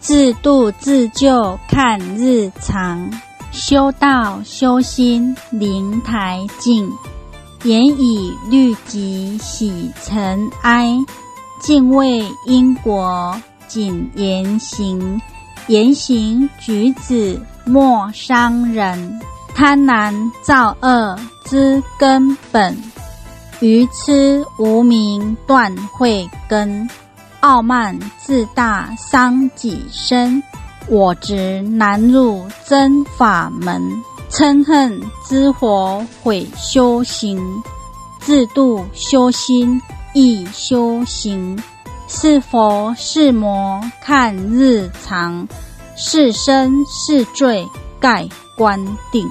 自度自救看日常，修道修心灵台净，严以律己洗尘埃，敬畏因果谨言行，言行举止莫伤人，贪婪造恶之根本，愚痴无明断慧根，傲慢自大伤己身，我执难入真法门，嗔恨之火毁修行，自度修心亦修行，是佛是魔看日常，是生是罪盖观定。